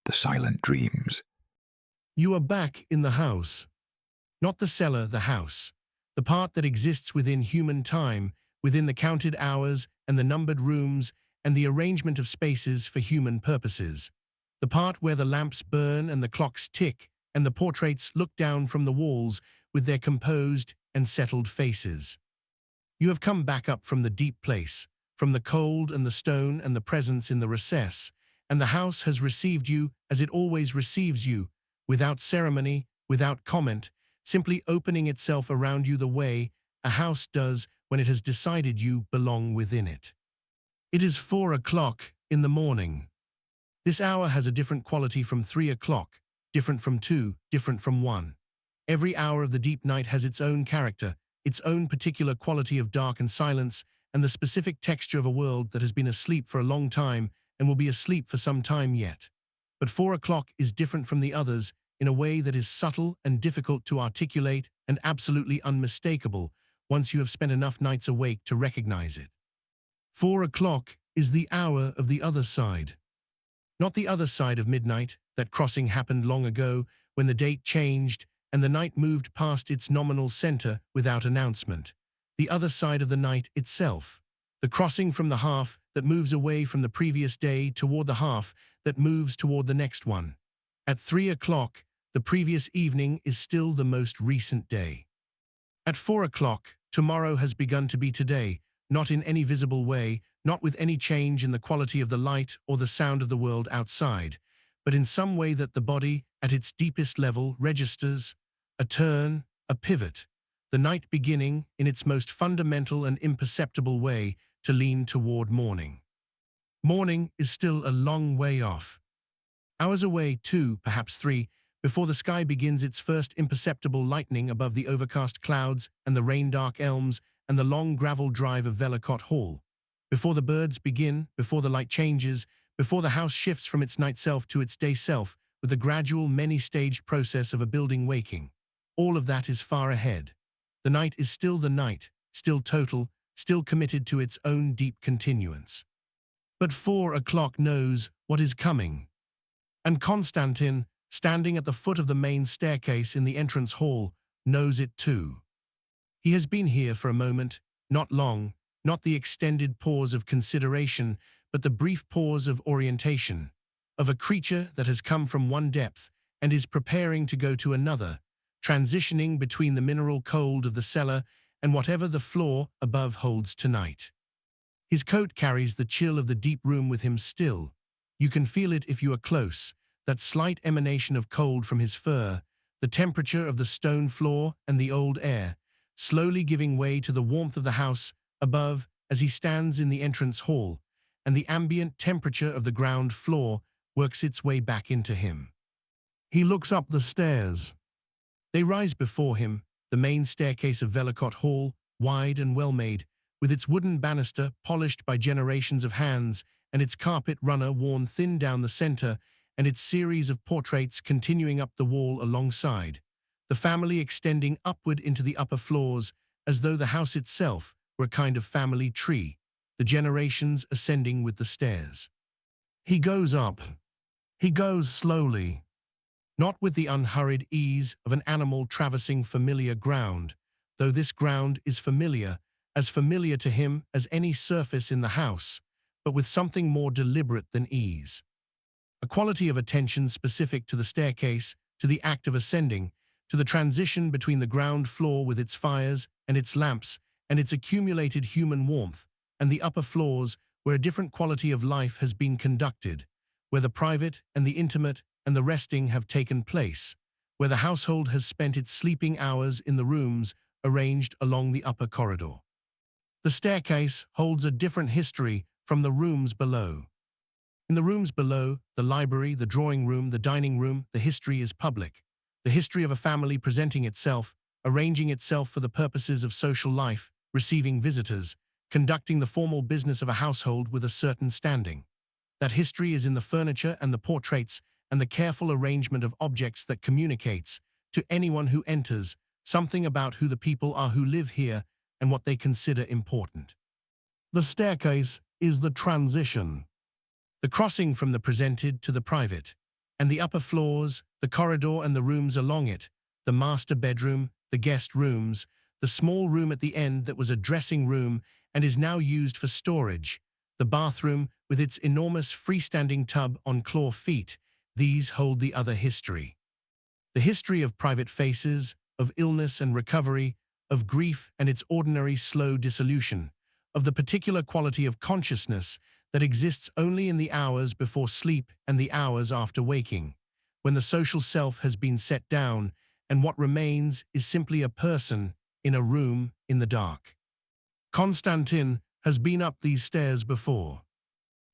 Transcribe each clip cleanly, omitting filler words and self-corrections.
The Silent Dreams. You are back in the house. Not the cellar, the house. The part that exists within human time, within the counted hours and the numbered rooms and the arrangement of spaces for human purposes. The part where the lamps burn and the clocks tick and the portraits look down from the walls with their composed and settled faces. You have come back up from the deep place, from the cold and the stone and the presence in the recess, and the house has received you as it always receives you, without ceremony, without comment, simply opening itself around you the way a house does when it has decided you belong within it. It is 4 o'clock in the morning. This hour has a different quality from 3 o'clock, different from 2, different from 1. Every hour of the deep night has its own character, its own particular quality of dark and silence, and the specific texture of a world that has been asleep for a long time and will be asleep for some time yet. But 4 o'clock is different from the others in a way that is subtle and difficult to articulate and absolutely unmistakable once you have spent enough nights awake to recognize it. 4 o'clock is the hour of the other side. Not the other side of midnight. That crossing happened long ago when the date changed and the night moved past its nominal center without announcement. The other side of the night itself. The crossing from the half that moves away from the previous day toward the half that moves toward the next one. At 3 o'clock, the previous evening is still the most recent day. At 4 o'clock, tomorrow has begun to be today, not in any visible way, not with any change in the quality of the light or the sound of the world outside, but in some way that the body, at its deepest level, registers, a turn, a pivot, the night beginning, in its most fundamental and imperceptible way, to lean toward morning. Morning is still a long way off. Hours away, 2, perhaps 3, before the sky begins its first imperceptible lightening above the overcast clouds and the rain-dark elms and the long gravel drive of Vellacott Hall. Before the birds begin, before the light changes, before the house shifts from its night self to its day self with the gradual, many-staged process of a building waking. All of that is far ahead. The night is still the night, still total, still committed to its own deep continuance. But 4 o'clock knows what is coming. And Konstantin, standing at the foot of the main staircase in the entrance hall, knows it too. He has been here for a moment, not long, not the extended pause of consideration, but the brief pause of orientation, of a creature that has come from one depth and is preparing to go to another, transitioning between the mineral cold of the cellar and whatever the floor above holds tonight. His coat carries the chill of the deep room with him still. You can feel it if you are close, that slight emanation of cold from his fur, the temperature of the stone floor and the old air, slowly giving way to the warmth of the house above as he stands in the entrance hall, and the ambient temperature of the ground floor works its way back into him. He looks up the stairs. They rise before him, the main staircase of Vellacott Hall, wide and well-made, with its wooden banister polished by generations of hands, and its carpet runner worn thin down the center, and its series of portraits continuing up the wall alongside, the family extending upward into the upper floors, as though the house itself were a kind of family tree, the generations ascending with the stairs. He goes up. He goes slowly, not with the unhurried ease of an animal traversing familiar ground, though this ground is familiar, as familiar to him as any surface in the house, but with something more deliberate than ease. A quality of attention specific to the staircase, to the act of ascending, to the transition between the ground floor with its fires and its lamps and its accumulated human warmth, and the upper floors where a different quality of life has been conducted, where the private and the intimate and the resting have taken place, where the household has spent its sleeping hours in the rooms arranged along the upper corridor. The staircase holds a different history from the rooms below. In the rooms below, the library, the drawing room, the dining room, the history is public. The history of a family presenting itself, arranging itself for the purposes of social life, receiving visitors, conducting the formal business of a household with a certain standing. That history is in the furniture and the portraits and the careful arrangement of objects that communicates, to anyone who enters, something about who the people are who live here and what they consider important. The staircase is the transition. The crossing from the presented to the private. And the upper floors, the corridor and the rooms along it, the master bedroom, the guest rooms, the small room at the end that was a dressing room and is now used for storage, the bathroom with its enormous freestanding tub on claw feet, these hold the other history. The history of private faces, of illness and recovery, of grief and its ordinary slow dissolution, of the particular quality of consciousness that exists only in the hours before sleep and the hours after waking, when the social self has been set down and what remains is simply a person in a room in the dark. Konstantin has been up these stairs before.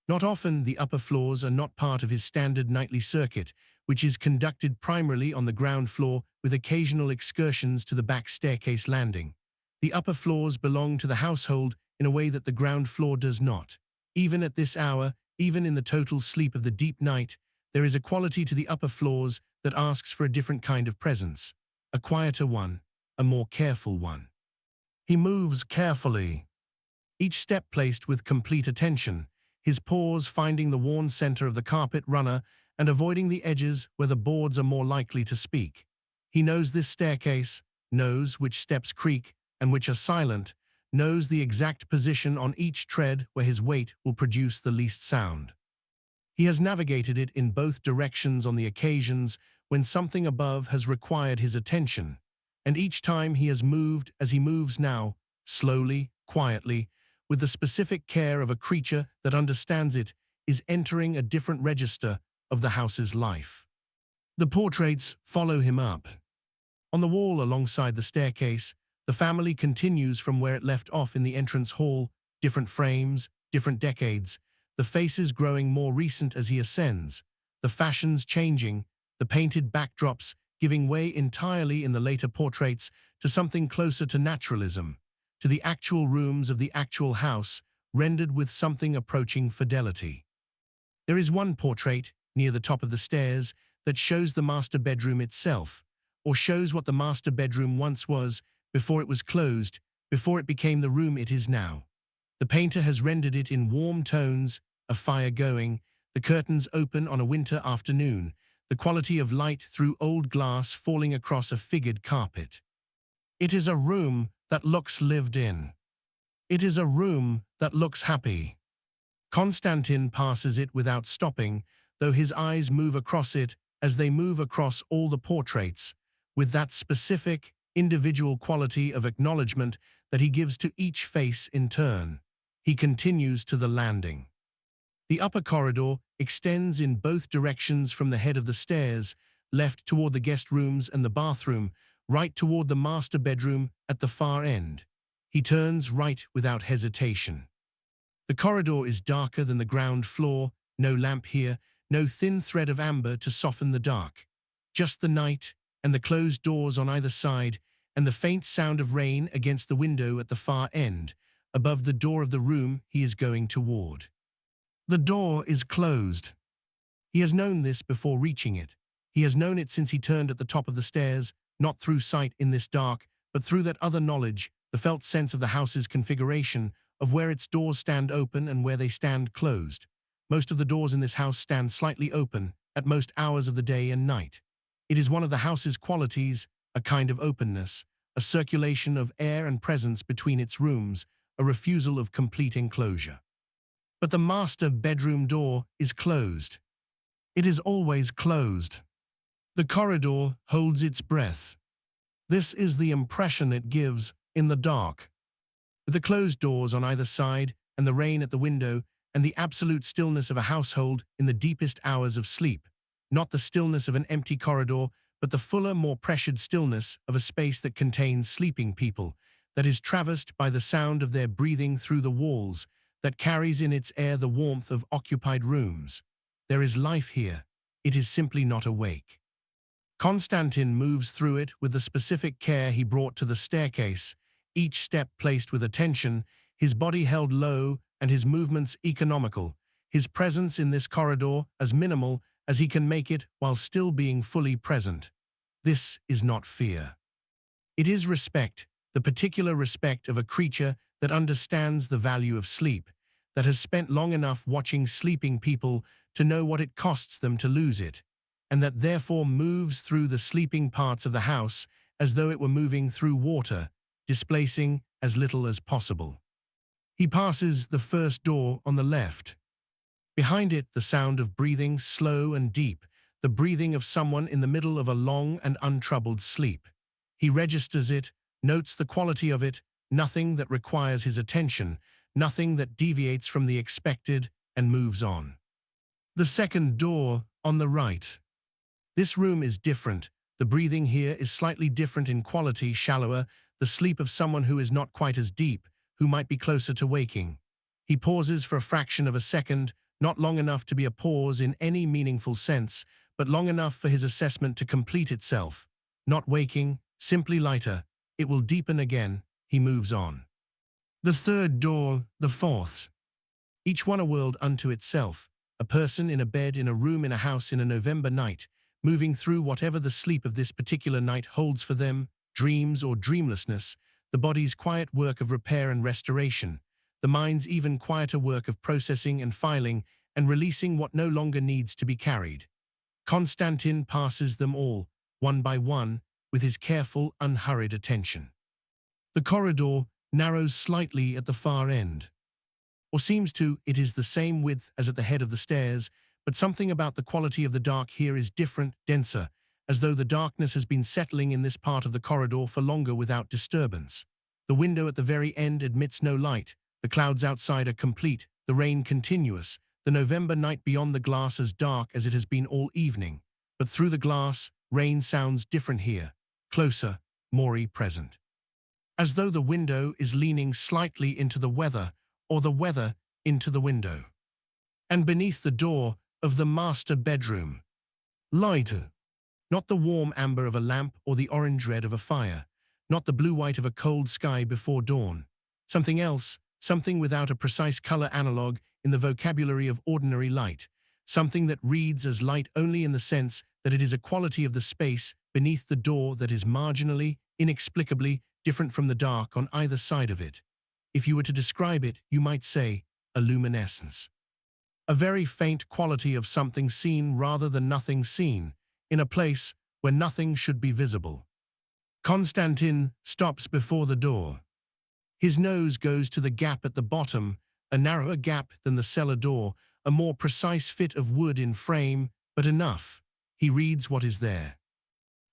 Not often the upper floors are not part of his standard nightly circuit, which is conducted primarily on the ground floor with occasional excursions to the back staircase landing. The upper floors belong to the household in a way that the ground floor does not. Even at this hour, even in the total sleep of the deep night, there is a quality to the upper floors that asks for a different kind of presence, a quieter one, a more careful one. He moves carefully, each step placed with complete attention, his paws finding the worn center of the carpet runner and avoiding the edges where the boards are more likely to speak. He knows this staircase, knows which steps creak and which are silent, knows the exact position on each tread where his weight will produce the least sound. He has navigated it in both directions on the occasions when something above has required his attention, and each time he has moved as he moves now, slowly, quietly, with the specific care of a creature that understands it, is entering a different register of the house's life. The portraits follow him up. On the wall alongside the staircase, the family continues from where it left off in the entrance hall, different frames, different decades, the faces growing more recent as he ascends, the fashions changing, the painted backdrops giving way entirely in the later portraits to something closer to naturalism, to the actual rooms of the actual house, rendered with something approaching fidelity. There is one portrait, near the top of the stairs, that shows the master bedroom itself, or shows what the master bedroom once was before it was closed, before it became the room it is now. The painter has rendered it in warm tones, a fire going, the curtains open on a winter afternoon, the quality of light through old glass falling across a figured carpet. It is a room that looks lived in. It is a room that looks happy. Konstantin passes it without stopping, though his eyes move across it as they move across all the portraits, with that specific, individual quality of acknowledgement that he gives to each face in turn. He continues to the landing. The upper corridor extends in both directions from the head of the stairs, left toward the guest rooms and the bathroom, right toward the master bedroom at the far end. He turns right without hesitation. The corridor is darker than the ground floor, no lamp here, no thin thread of amber to soften the dark. Just the night and the closed doors on either side and the faint sound of rain against the window at the far end, above the door of the room he is going toward. The door is closed. He has known this before reaching it. He has known it since he turned at the top of the stairs, not through sight in this dark, but through that other knowledge, the felt sense of the house's configuration, of where its doors stand open and where they stand closed. Most of the doors in this house stand slightly open, at most hours of the day and night. It is one of the house's qualities, a kind of openness, a circulation of air and presence between its rooms, a refusal of complete enclosure. But the master bedroom door is closed. It is always closed. The corridor holds its breath. This is the impression it gives in the dark. With the closed doors on either side and the rain at the window and the absolute stillness of a household in the deepest hours of sleep, not the stillness of an empty corridor, but the fuller, more pressured stillness of a space that contains sleeping people, that is traversed by the sound of their breathing through the walls, that carries in its air the warmth of occupied rooms. There is life here. It is simply not awake. Konstantin moves through it with the specific care he brought to the staircase, each step placed with attention, his body held low and his movements economical, his presence in this corridor as minimal as he can make it while still being fully present. This is not fear. It is respect, the particular respect of a creature that understands the value of sleep, that has spent long enough watching sleeping people to know what it costs them to lose it. and that therefore moves through the sleeping parts of the house as though it were moving through water, displacing as little as possible. He passes the first door on the left. Behind it, the sound of breathing, slow and deep, the breathing of someone in the middle of a long and untroubled sleep. He registers it, notes the quality of it, nothing that requires his attention, nothing that deviates from the expected, and moves on. The second door on the right. This room is different. The breathing here is slightly different in quality, shallower, the sleep of someone who is not quite as deep, who might be closer to waking. He pauses for a fraction of a second, not long enough to be a pause in any meaningful sense, but long enough for his assessment to complete itself. Not waking, simply lighter. It will deepen again. He moves on. The third door, the fourth. Each one a world unto itself. A person in a bed in a room in a house in a November night, moving through whatever the sleep of this particular night holds for them, dreams or dreamlessness, the body's quiet work of repair and restoration, the mind's even quieter work of processing and filing and releasing what no longer needs to be carried. Konstantin passes them all, one by one, with his careful, unhurried attention. The corridor narrows slightly at the far end. Or seems to, it is the same width as at the head of the stairs, but something about the quality of the dark here is different, denser, as though the darkness has been settling in this part of the corridor for longer without disturbance. The window at the very end admits no light, the clouds outside are complete, the rain continuous, the November night beyond the glass as dark as it has been all evening. But through the glass, rain sounds different here, closer, more present. As though the window is leaning slightly into the weather, or the weather into the window. And beneath the door of the master bedroom, lighter. Not the warm amber of a lamp or the orange red of a fire, not the blue-white of a cold sky before dawn. Something else, something without a precise color analog in the vocabulary of ordinary light, something that reads as light only in the sense that it is a quality of the space beneath the door that is marginally, inexplicably different from the dark on either side of it. If you were to describe it, you might say a luminescence. A very faint quality of something seen rather than nothing seen, in a place where nothing should be visible. Konstantin stops before the door. His nose goes to the gap at the bottom, a narrower gap than the cellar door, a more precise fit of wood in frame, but enough. He reads what is there.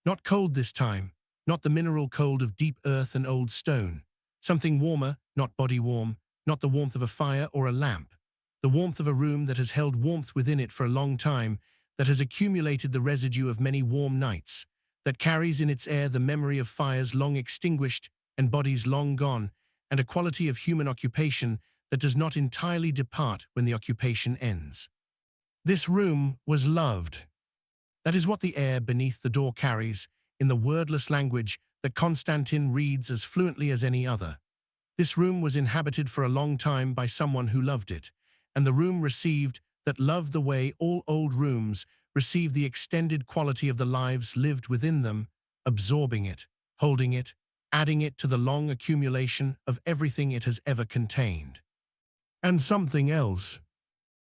Not cold this time, not the mineral cold of deep earth and old stone. Something warmer, not body warm, not the warmth of a fire or a lamp. The warmth of a room that has held warmth within it for a long time, that has accumulated the residue of many warm nights, that carries in its air the memory of fires long extinguished and bodies long gone, and a quality of human occupation that does not entirely depart when the occupation ends. This room was loved. That is what the air beneath the door carries, in the wordless language that Konstantin reads as fluently as any other. This room was inhabited for a long time by someone who loved it, and the room received that love the way all old rooms receive the extended quality of the lives lived within them, absorbing it, holding it, adding it to the long accumulation of everything it has ever contained. And something else.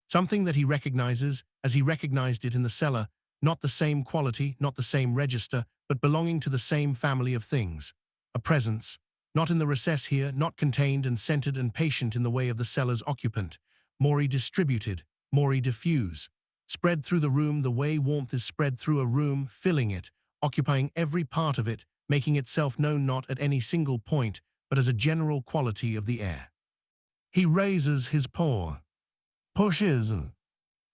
Something that he recognizes as he recognized it in the cellar, not the same quality, not the same register, but belonging to the same family of things. A presence, not in the recess here, not contained and centered and patient in the way of the cellar's occupant, more distributed, more diffuse, spread through the room the way warmth is spread through a room, filling it, occupying every part of it, making itself known not at any single point, but as a general quality of the air. He raises his paw, pushes.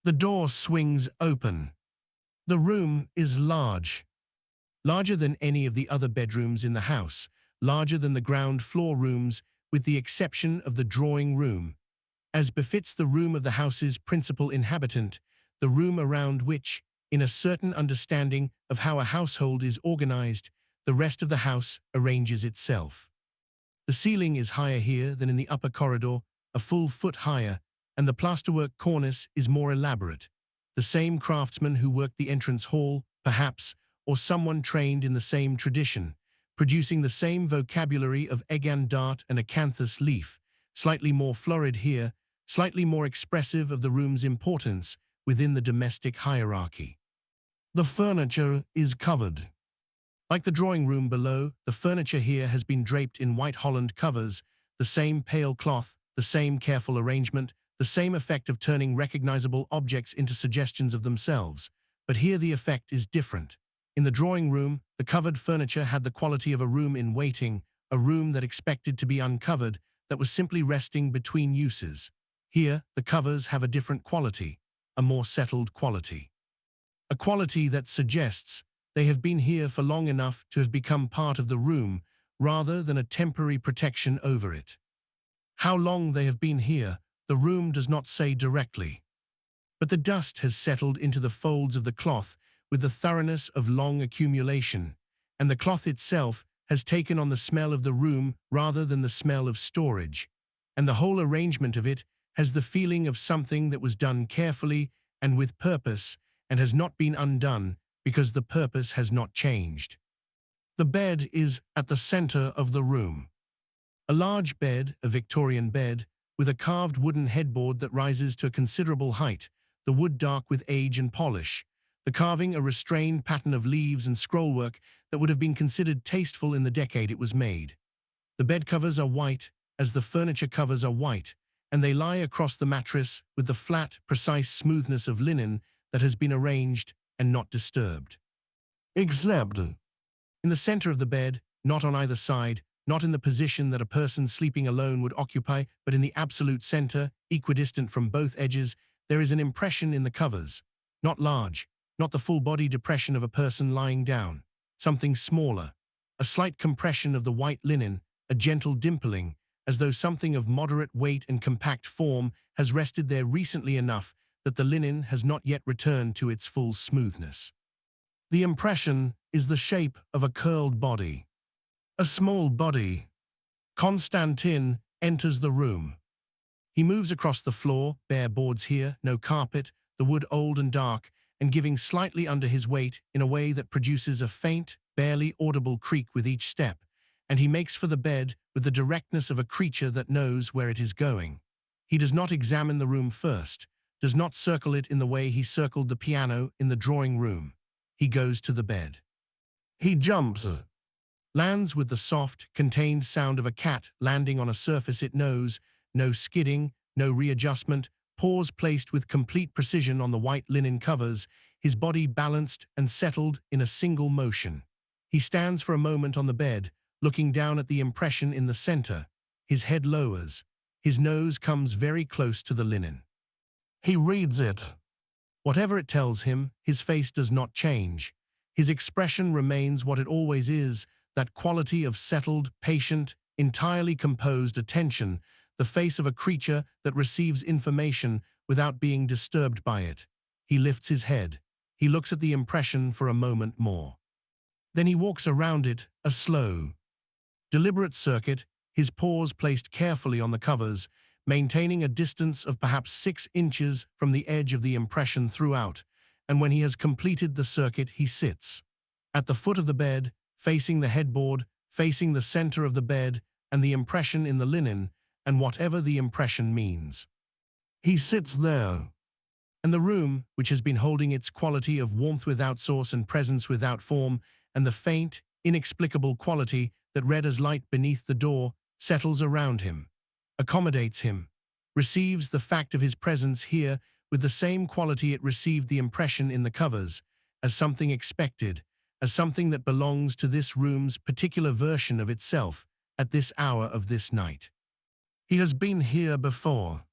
The door swings open. The room is large. Larger than any of the other bedrooms in the house, larger than the ground floor rooms, with the exception of the drawing room. As befits the room of the house's principal inhabitant, the room around which, in a certain understanding of how a household is organized, the rest of the house arranges itself. The ceiling is higher here than in the upper corridor, a full foot higher, and the plasterwork cornice is more elaborate. The same craftsman who worked the entrance hall, perhaps, or someone trained in the same tradition, producing the same vocabulary of egg and dart and acanthus leaf, slightly more florid here, slightly more expressive of the room's importance within the domestic hierarchy. The furniture is covered. Like the drawing room below, the furniture here has been draped in white holland covers, the same pale cloth, the same careful arrangement, the same effect of turning recognizable objects into suggestions of themselves. But here the effect is different. In the drawing room, the covered furniture had the quality of a room in waiting, a room that expected to be uncovered, that was simply resting between uses. Here, the covers have a different quality, a more settled quality. A quality that suggests they have been here for long enough to have become part of the room, rather than a temporary protection over it. How long they have been here, the room does not say directly. But the dust has settled into the folds of the cloth with the thoroughness of long accumulation, and the cloth itself has taken on the smell of the room rather than the smell of storage, and the whole arrangement of it has the feeling of something that was done carefully and with purpose, and has not been undone because the purpose has not changed. The bed is at the center of the room. A large bed, a Victorian bed, with a carved wooden headboard that rises to a considerable height, the wood dark with age and polish, the carving a restrained pattern of leaves and scrollwork that would have been considered tasteful in the decade it was made. The bed covers are white, as the furniture covers are white, and they lie across the mattress with the flat, precise smoothness of linen that has been arranged and not disturbed. Except in the center of the bed, not on either side, not in the position that a person sleeping alone would occupy, but in the absolute center, equidistant from both edges, there is an impression in the covers. Not large, not the full-body depression of a person lying down. Something smaller. A slight compression of the white linen, a gentle dimpling, as though something of moderate weight and compact form has rested there recently enough that the linen has not yet returned to its full smoothness. The impression is the shape of a curled body. A small body. Konstantin enters the room. He moves across the floor, bare boards here, no carpet, the wood old and dark, and giving slightly under his weight in a way that produces a faint, barely audible creak with each step, and he makes for the bed with the directness of a creature that knows where it is going. He does not examine the room first, does not circle it in the way he circled the piano in the drawing room. He goes to the bed. He jumps, lands with the soft, contained sound of a cat landing on a surface it knows, no skidding, no readjustment, paws placed with complete precision on the white linen covers, his body balanced and settled in a single motion. He stands for a moment on the bed, looking down at the impression in the center. His head lowers. His nose comes very close to the linen. He reads it. Whatever it tells him, his face does not change. His expression remains what it always is, that quality of settled, patient, entirely composed attention, the face of a creature that receives information without being disturbed by it. He lifts his head. He looks at the impression for a moment more. Then he walks around it, a slow, deliberate circuit, his paws placed carefully on the covers, maintaining a distance of perhaps 6 inches from the edge of the impression throughout, and when he has completed the circuit, he sits at the foot of the bed, facing the headboard, facing the center of the bed, and the impression in the linen, and whatever the impression means. He sits there, and the room, which has been holding its quality of warmth without source and presence without form, and the faint, inexplicable quality that red as light beneath the door, settles around him, accommodates him, receives the fact of his presence here with the same quality it received the impression in the covers, as something expected, as something that belongs to this room's particular version of itself at this hour of this night. He has been here before.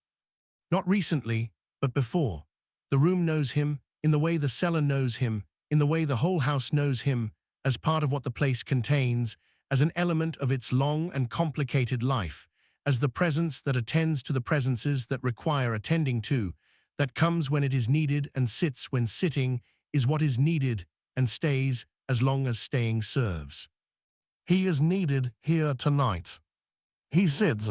Not recently, but before. The room knows him, in the way the cellar knows him, in the way the whole house knows him, as part of what the place contains, as an element of its long and complicated life, as the presence that attends to the presences that require attending to, that comes when it is needed and sits when sitting, is what is needed and stays as long as staying serves. He is needed here tonight. He sits.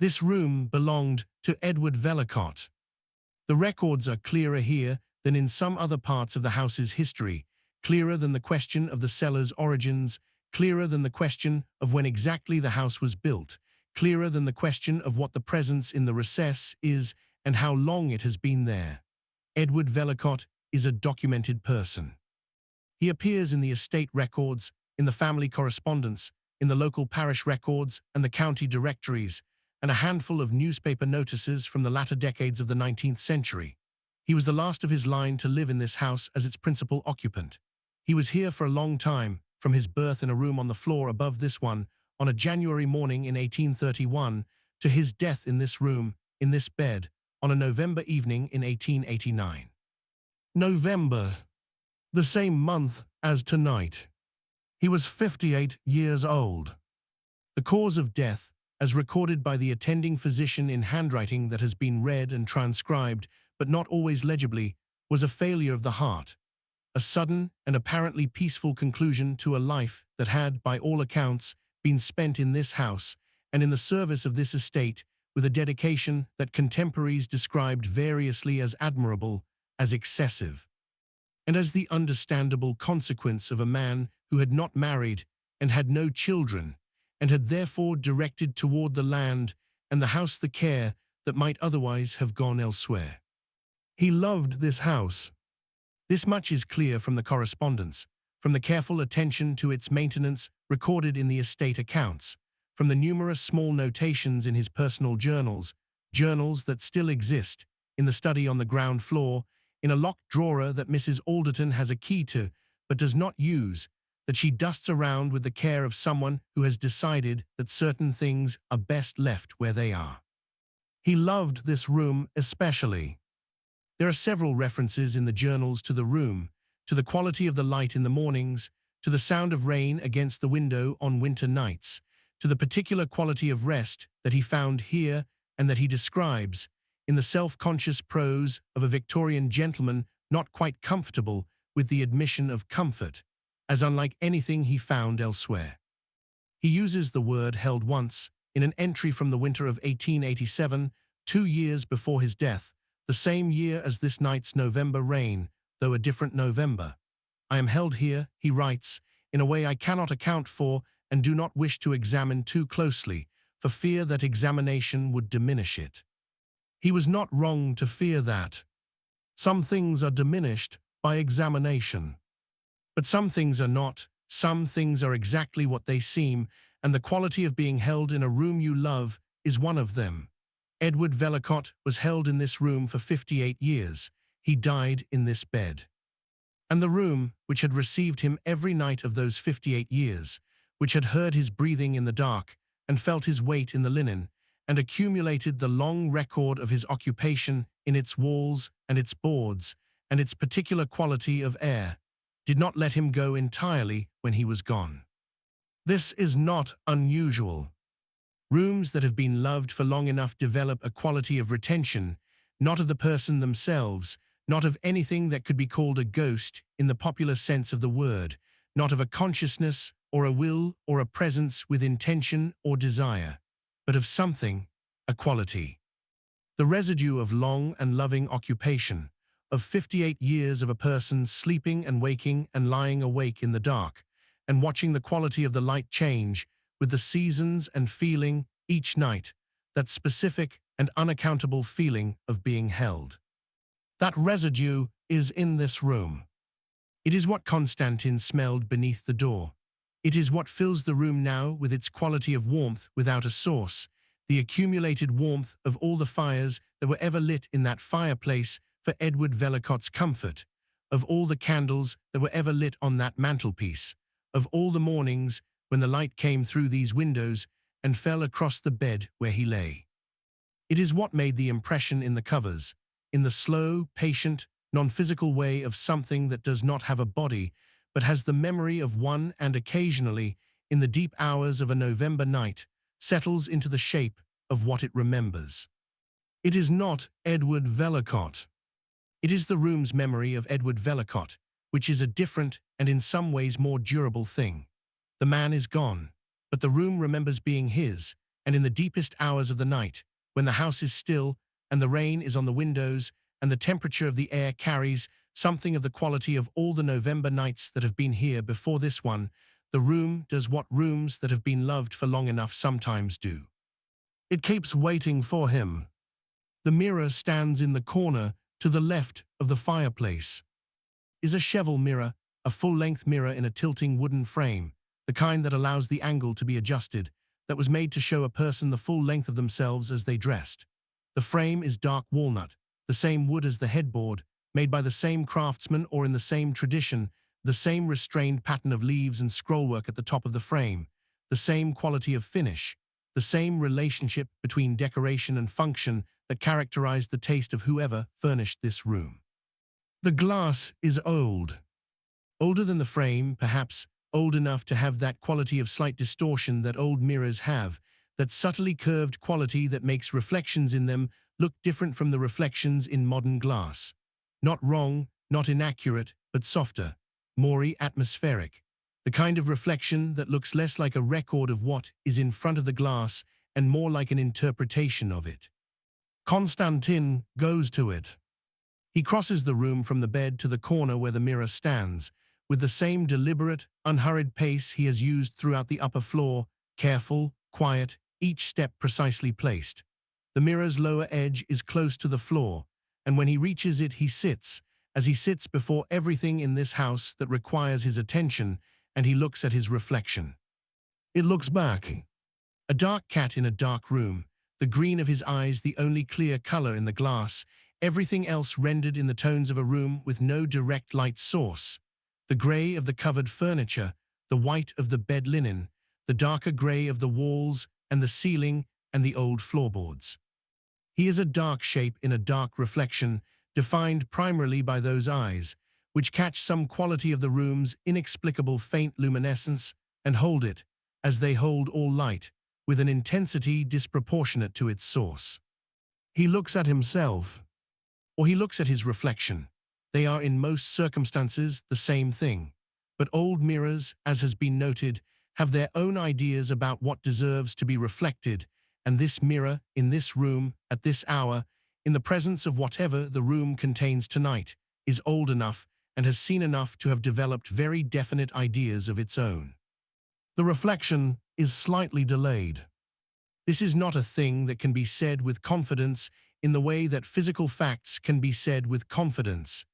This room belonged to Edward Vellacott. The records are clearer here than in some other parts of the house's history, clearer than the question of the cellar's origins, clearer than the question of when exactly the house was built, clearer than the question of what the presence in the recess is and how long it has been there. Edward Vellacott is a documented person. He appears in the estate records, in the family correspondence, in the local parish records and the county directories, and a handful of newspaper notices from the latter decades of the 19th century. He was the last of his line to live in this house as its principal occupant. He was here for a long time, from his birth in a room on the floor above this one, on a January morning in 1831, to his death in this room, in this bed, on a November evening in 1889. November, the same month as tonight. He was 58 years old. The cause of death, as recorded by the attending physician in handwriting that has been read and transcribed, but not always legibly, was a failure of the heart, a sudden and apparently peaceful conclusion to a life that had, by all accounts, been spent in this house and in the service of this estate with a dedication that contemporaries described variously as admirable, as excessive, and as the understandable consequence of a man who had not married and had no children, and had therefore directed toward the land and the house the care that might otherwise have gone elsewhere. He loved this house. This much is clear from the correspondence, from the careful attention to its maintenance recorded in the estate accounts, from the numerous small notations in his personal journals, journals that still exist, in the study on the ground floor, in a locked drawer that Mrs. Alderton has a key to, but does not use, that she dusts around with the care of someone who has decided that certain things are best left where they are. He loved this room especially. There are several references in the journals to the room, to the quality of the light in the mornings, to the sound of rain against the window on winter nights, to the particular quality of rest that he found here and that he describes, in the self-conscious prose of a Victorian gentleman not quite comfortable with the admission of comfort, as unlike anything he found elsewhere. He uses the word held once, in an entry from the winter of 1887, 2 years before his death, the same year as this night's November rain, though a different November. I am held here, he writes, in a way I cannot account for and do not wish to examine too closely, for fear that examination would diminish it. He was not wrong to fear that. Some things are diminished by examination. But some things are not, some things are exactly what they seem, and the quality of being held in a room you love is one of them. Edward Vellacott was held in this room for 58 years. He died in this bed. And the room, which had received him every night of those 58 years, which had heard his breathing in the dark, and felt his weight in the linen, and accumulated the long record of his occupation in its walls and its boards, and its particular quality of air, did not let him go entirely when he was gone. This is not unusual. Rooms that have been loved for long enough develop a quality of retention, not of the person themselves, not of anything that could be called a ghost in the popular sense of the word, not of a consciousness or a will or a presence with intention or desire, but of something, a quality. The residue of long and loving occupation, of 58 years of a person sleeping and waking and lying awake in the dark, and watching the quality of the light change with the seasons and feeling each night, that specific and unaccountable feeling of being held. That residue is in this room. It is what Konstantin smelled beneath the door. It is what fills the room now with its quality of warmth without a source, the accumulated warmth of all the fires that were ever lit in that fireplace for Edward Vellacott's comfort, of all the candles that were ever lit on that mantelpiece, of all the mornings when the light came through these windows and fell across the bed where he lay. It is what made the impression in the covers, in the slow, patient, non-physical way of something that does not have a body, but has the memory of one and occasionally, in the deep hours of a November night, settles into the shape of what it remembers. It is not Edward Vellacott. It is the room's memory of Edward Vellacott, which is a different and in some ways more durable thing. The man is gone, but the room remembers being his, and in the deepest hours of the night, when the house is still and the rain is on the windows and the temperature of the air carries something of the quality of all the November nights that have been here before this one, the room does what rooms that have been loved for long enough sometimes do. It keeps waiting for him. The mirror stands in the corner to the left of the fireplace. is a cheval mirror, a full-length mirror in a tilting wooden frame, the kind that allows the angle to be adjusted, that was made to show a person the full length of themselves as they dressed. The frame is dark walnut, the same wood as the headboard, made by the same craftsman or in the same tradition, the same restrained pattern of leaves and scrollwork at the top of the frame, the same quality of finish, the same relationship between decoration and function that characterized the taste of whoever furnished this room. The glass is old. Older than the frame, perhaps old enough to have that quality of slight distortion that old mirrors have, that subtly curved quality that makes reflections in them look different from the reflections in modern glass. Not wrong, not inaccurate, but softer, more atmospheric. The kind of reflection that looks less like a record of what is in front of the glass and more like an interpretation of it. Konstantin goes to it. He crosses the room from the bed to the corner where the mirror stands, with the same deliberate, unhurried pace he has used throughout the upper floor, careful, quiet, each step precisely placed. The mirror's lower edge is close to the floor, and when he reaches it he sits, as he sits before everything in this house that requires his attention, and he looks at his reflection. It looks back. A dark cat in a dark room, the green of his eyes the only clear color in the glass, everything else rendered in the tones of a room with no direct light source. The gray of the covered furniture, the white of the bed linen, the darker gray of the walls and the ceiling and the old floorboards. He is a dark shape in a dark reflection, defined primarily by those eyes, which catch some quality of the room's inexplicable faint luminescence and hold it, as they hold all light, with an intensity disproportionate to its source. He looks at himself, or he looks at his reflection. They are in most circumstances the same thing, but old mirrors, as has been noted, have their own ideas about what deserves to be reflected, and this mirror, in this room, at this hour, in the presence of whatever the room contains tonight, is old enough and has seen enough to have developed very definite ideas of its own. The reflection is slightly delayed. This is not a thing that can be said with confidence in the way that physical facts can be said with confidence.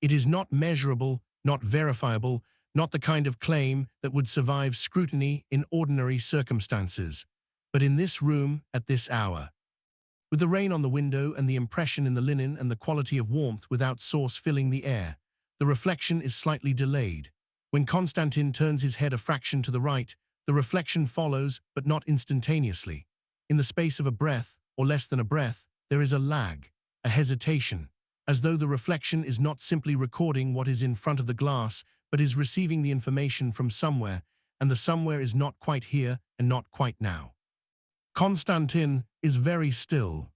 It is not measurable, not verifiable, not the kind of claim that would survive scrutiny in ordinary circumstances. But in this room, at this hour, with the rain on the window and the impression in the linen and the quality of warmth without source filling the air, the reflection is slightly delayed. When Konstantin turns his head a fraction to the right, the reflection follows, but not instantaneously. In the space of a breath, or less than a breath, there is a lag, a hesitation, as though the reflection is not simply recording what is in front of the glass, but is receiving the information from somewhere, and the somewhere is not quite here and not quite now. Konstantin is very still.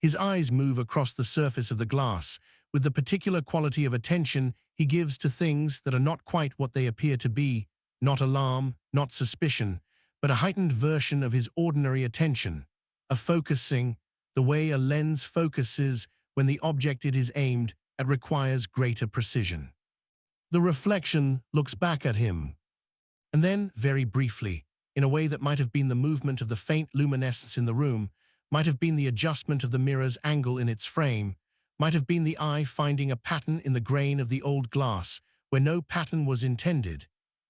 His eyes move across the surface of the glass, with the particular quality of attention he gives to things that are not quite what they appear to be, not alarm, not suspicion, but a heightened version of his ordinary attention, a focusing, the way a lens focuses when the object it is aimed at requires greater precision. The reflection looks back at him, and then, very briefly, in a way that might have been the movement of the faint luminescence in the room, might have been the adjustment of the mirror's angle in its frame, might have been the eye finding a pattern in the grain of the old glass where no pattern was intended,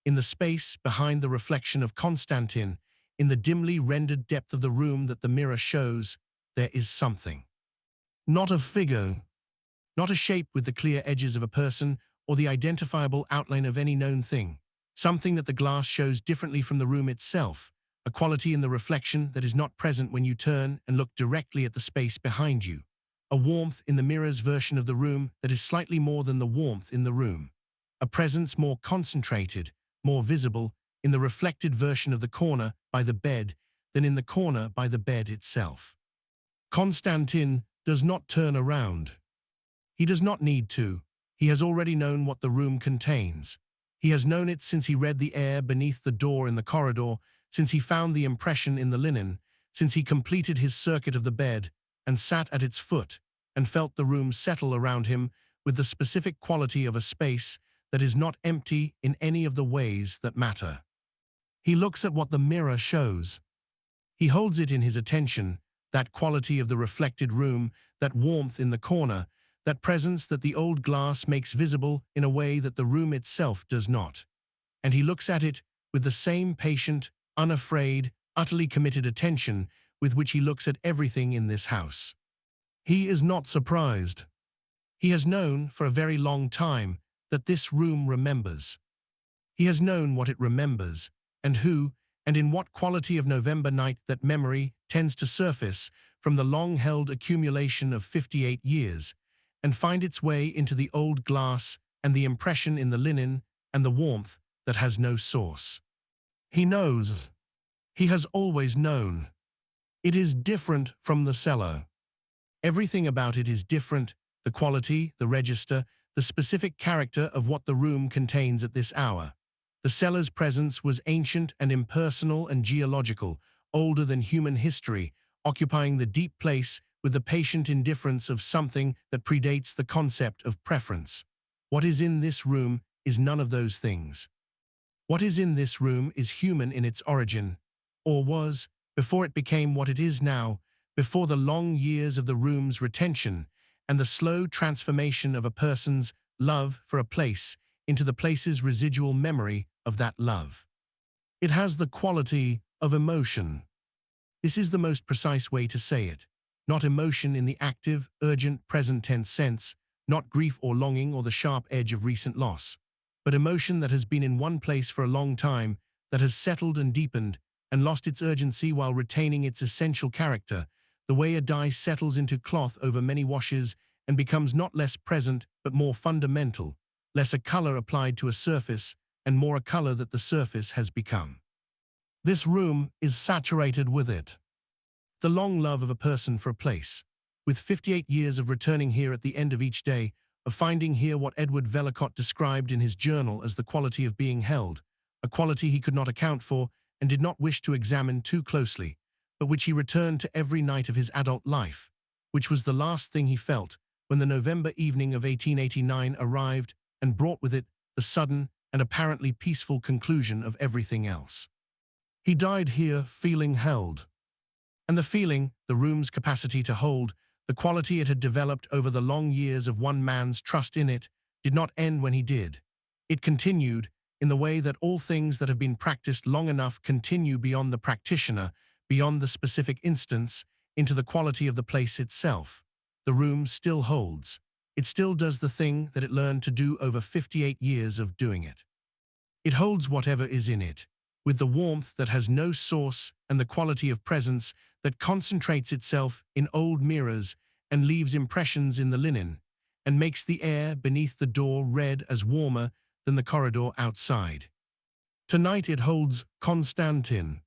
in the space behind the reflection of Konstantin, in the dimly rendered depth of the room that the mirror shows, there is something. Not a figure, not a shape with the clear edges of a person or the identifiable outline of any known thing, something that the glass shows differently from the room itself, a quality in the reflection that is not present when you turn and look directly at the space behind you, a warmth in the mirror's version of the room that is slightly more than the warmth in the room, a presence more concentrated, more visible, in the reflected version of the corner by the bed than in the corner by the bed itself. Konstantin does not turn around. He does not need to. He has already known what the room contains. He has known it since he read the air beneath the door in the corridor, since he found the impression in the linen, since he completed his circuit of the bed and sat at its foot and felt the room settle around him with the specific quality of a space that is not empty in any of the ways that matter. He looks at what the mirror shows. He holds it in his attention, that quality of the reflected room, that warmth in the corner, that presence that the old glass makes visible in a way that the room itself does not. And he looks at it with the same patient, unafraid, utterly committed attention with which he looks at everything in this house. He is not surprised. He has known for a very long time that this room remembers. He has known what it remembers, and who, and in what quality of November night that memory tends to surface from the long-held accumulation of 58 years, and find its way into the old glass and the impression in the linen and the warmth that has no source. He knows. He has always known. It is different from the cellar. Everything about it is different, the quality, the register, the specific character of what the room contains at this hour. The cellar's presence was ancient and impersonal and geological, older than human history, occupying the deep place with the patient indifference of something that predates the concept of preference. What is in this room is none of those things. What is in this room is human in its origin, or was, before it became what it is now, before the long years of the room's retention and the slow transformation of a person's love for a place into the place's residual memory of that love. It has the quality of emotion. This is the most precise way to say it. Not emotion in the active, urgent, present tense sense, not grief or longing or the sharp edge of recent loss, but emotion that has been in one place for a long time, that has settled and deepened and lost its urgency while retaining its essential character, the way a dye settles into cloth over many washes and becomes not less present but more fundamental, less a color applied to a surface and more a color that the surface has become. This room is saturated with it. The long love of a person for a place, with 58 years of returning here at the end of each day, of finding here what Edward Vellacott described in his journal as the quality of being held, a quality he could not account for and did not wish to examine too closely, but which he returned to every night of his adult life, which was the last thing he felt when the November evening of 1889 arrived and brought with it the sudden and apparently peaceful conclusion of everything else. He died here feeling held. And the feeling, the room's capacity to hold, the quality it had developed over the long years of one man's trust in it, did not end when he did. It continued, in the way that all things that have been practiced long enough continue beyond the practitioner, beyond the specific instance, into the quality of the place itself. The room still holds. It still does the thing that it learned to do over 58 years of doing it. It holds whatever is in it, with the warmth that has no source and the quality of presence that concentrates itself in old mirrors and leaves impressions in the linen, and makes the air beneath the door red as warmer than the corridor outside. Tonight it holds Konstantin.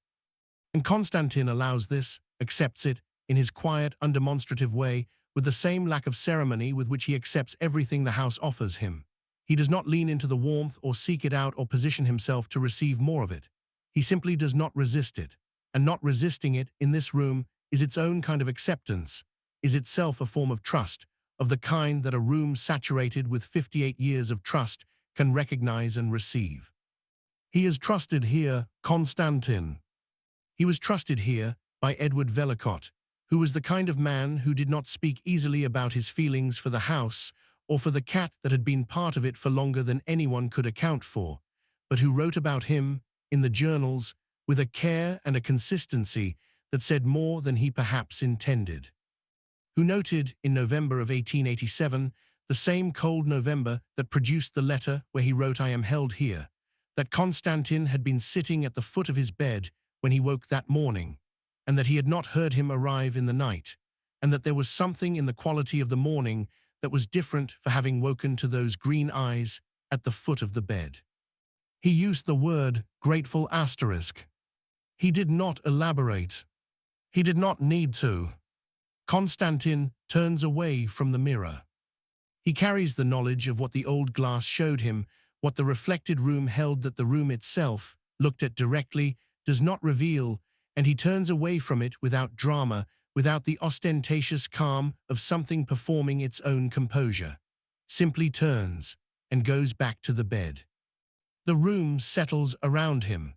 And Konstantin allows this, accepts it, in his quiet, undemonstrative way, with the same lack of ceremony with which he accepts everything the house offers him. He does not lean into the warmth or seek it out or position himself to receive more of it. He simply does not resist it, and not resisting it in this room is its own kind of acceptance, is itself a form of trust, of the kind that a room saturated with 58 years of trust can recognize and receive. He is trusted here, Konstantin. He was trusted here by Edward Vellacott, who was the kind of man who did not speak easily about his feelings for the house or for the cat that had been part of it for longer than anyone could account for, but who wrote about him in the journals with a care and a consistency that said more than he perhaps intended. Who noted in November of 1887, the same cold November that produced the letter where he wrote, "I am held here," that Konstantin had been sitting at the foot of his bed when he woke that morning, and that he had not heard him arrive in the night, and that there was something in the quality of the morning that was different for having woken to those green eyes at the foot of the bed. He used the word grateful asterisk. He did not elaborate. He did not need to. Konstantin turns away from the mirror. He carries the knowledge of what the old glass showed him, what the reflected room held that the room itself, looked at directly, does not reveal, and he turns away from it without drama, without the ostentatious calm of something performing its own composure. Simply turns and goes back to the bed. The room settles around him.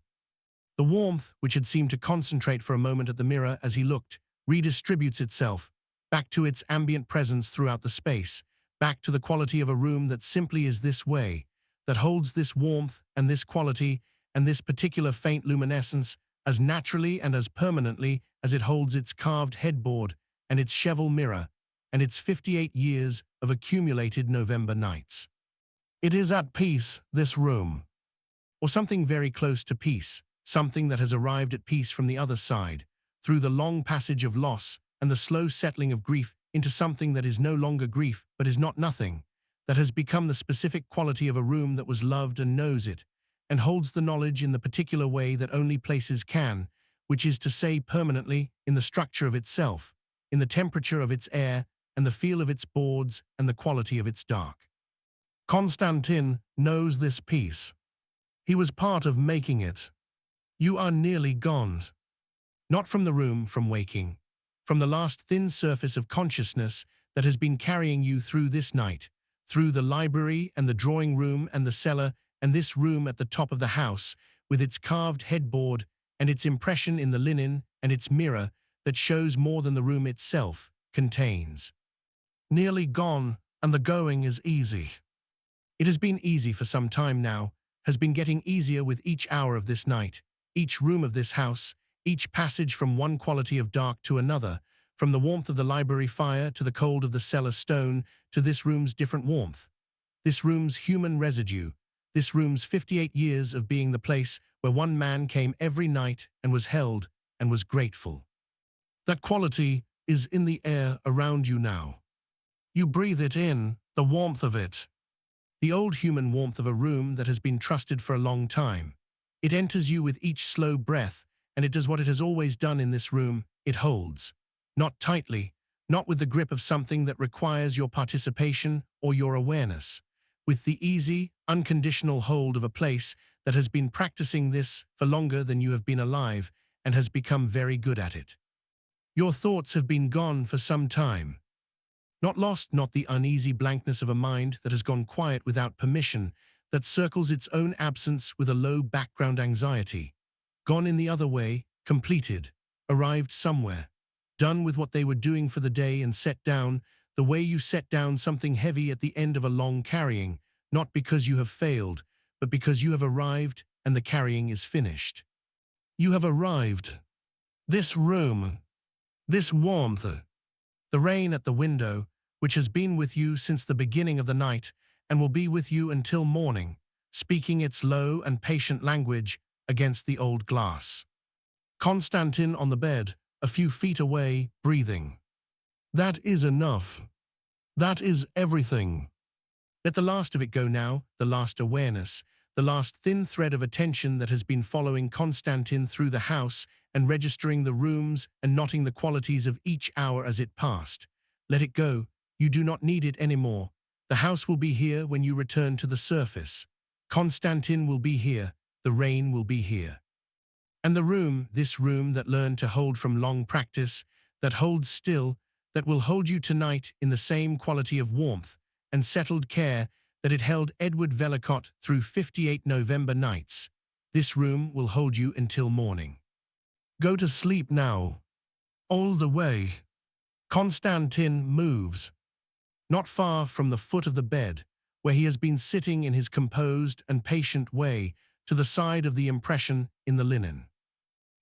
The warmth, which had seemed to concentrate for a moment at the mirror as he looked, redistributes itself back to its ambient presence throughout the space, back to the quality of a room that simply is this way, that holds this warmth and this quality and this particular faint luminescence as naturally and as permanently as it holds its carved headboard and its cheval mirror and its 58 years of accumulated November nights. It is at peace, this room, or something very close to peace, something that has arrived at peace from the other side, through the long passage of loss and the slow settling of grief into something that is no longer grief but is not nothing, that has become the specific quality of a room that was loved and knows it, and holds the knowledge in the particular way that only places can, which is to say permanently in the structure of itself, in the temperature of its air and the feel of its boards and the quality of its dark. Konstantin knows this peace. He was part of making it. You are nearly gone. Not from the room, from waking, from the last thin surface of consciousness that has been carrying you through this night, through the library and the drawing room and the cellar and this room at the top of the house, with its carved headboard and its impression in the linen and its mirror that shows more than the room itself contains. Nearly gone, and the going is easy. It has been easy for some time now, has been getting easier with each hour of this night, each room of this house, each passage from one quality of dark to another, from the warmth of the library fire to the cold of the cellar stone to this room's different warmth, this room's human residue, this room's 58 years of being the place where one man came every night and was held and was grateful. That quality is in the air around you now. You breathe it in, the warmth of it. The old human warmth of a room that has been trusted for a long time. It enters you with each slow breath, and it does what it has always done in this room. It holds. Not tightly, not with the grip of something that requires your participation or your awareness, with the easy, unconditional hold of a place that has been practicing this for longer than you have been alive and has become very good at it. Your thoughts have been gone for some time. Not lost, not the uneasy blankness of a mind that has gone quiet without permission, that circles its own absence with a low background anxiety. Gone in the other way, completed, arrived somewhere, done with what they were doing for the day and set down, the way you set down something heavy at the end of a long carrying, not because you have failed, but because you have arrived and the carrying is finished. You have arrived. This room, this warmth, the rain at the window, which has been with you since the beginning of the night and will be with you until morning, speaking its low and patient language against the old glass. Konstantin on the bed, a few feet away, breathing. That is enough. That is everything. Let the last of it go now, the last awareness, the last thin thread of attention that has been following Konstantin through the house and registering the rooms and noting the qualities of each hour as it passed. Let it go. You do not need it anymore. The house will be here when you return to the surface. Konstantin will be here. The rain will be here. And the room, this room that learned to hold from long practice, that holds still, that will hold you tonight in the same quality of warmth and settled care that it held Edward Vellacott through 58 November nights. This room will hold you until morning. Go to sleep now. All the way. Konstantin moves. Not far from the foot of the bed, where he has been sitting in his composed and patient way, to the side of the impression in the linen.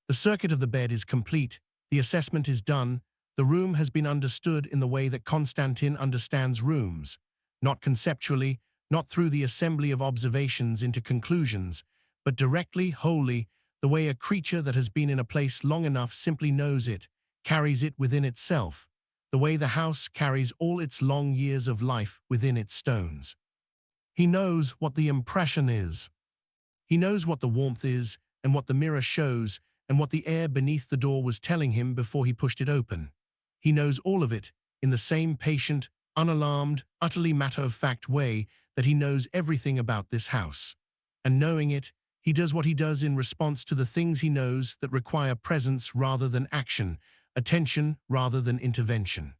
The circuit of the bed is complete, the assessment is done, the room has been understood in the way that Konstantin understands rooms, not conceptually, not through the assembly of observations into conclusions, but directly, wholly, the way a creature that has been in a place long enough simply knows it, carries it within itself, the way the house carries all its long years of life within its stones. He knows what the impression is. He knows what the warmth is and what the mirror shows and what the air beneath the door was telling him before he pushed it open. He knows all of it in the same patient, unalarmed, utterly matter-of-fact way that he knows everything about this house. And knowing it, he does what he does in response to the things he knows that require presence rather than action, attention rather than intervention.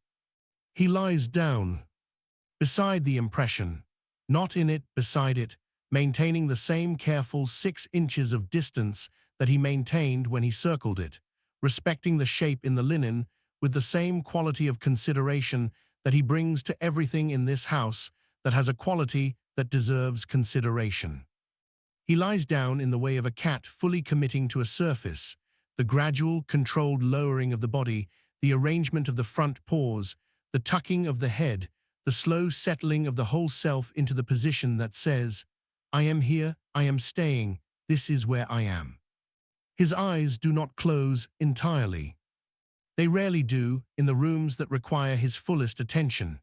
He lies down, beside the impression, not in it, beside it, maintaining the same careful 6 inches of distance that he maintained when he circled it, respecting the shape in the linen with the same quality of consideration that he brings to everything in this house that has a quality that deserves consideration. He lies down in the way of a cat fully committing to a surface, the gradual, controlled lowering of the body, the arrangement of the front paws, the tucking of the head, the slow settling of the whole self into the position that says, I am here, I am staying, this is where I am. His eyes do not close entirely. They rarely do in the rooms that require his fullest attention,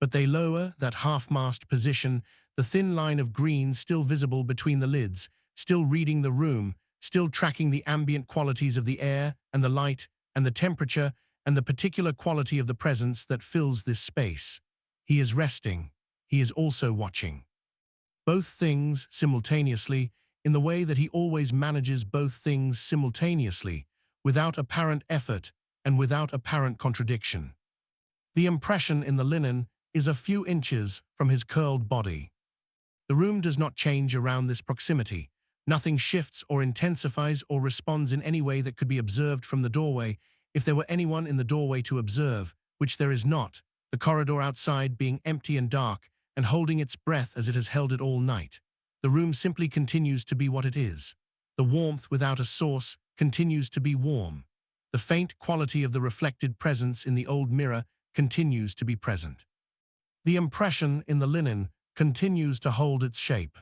but they lower that half-mast position, the thin line of green still visible between the lids, still reading the room, still tracking the ambient qualities of the air and the light and the temperature and the particular quality of the presence that fills this space. He is resting. He is also watching. Both things simultaneously, in the way that he always manages both things simultaneously, without apparent effort and without apparent contradiction. The impression in the linen is a few inches from his curled body. The room does not change around this proximity. Nothing shifts or intensifies or responds in any way that could be observed from the doorway, if there were anyone in the doorway to observe, which there is not, the corridor outside being empty and dark and holding its breath as it has held it all night. The room simply continues to be what it is. The warmth without a source continues to be warm. The faint quality of the reflected presence in the old mirror continues to be present. The impression in the linen continues to hold its shape.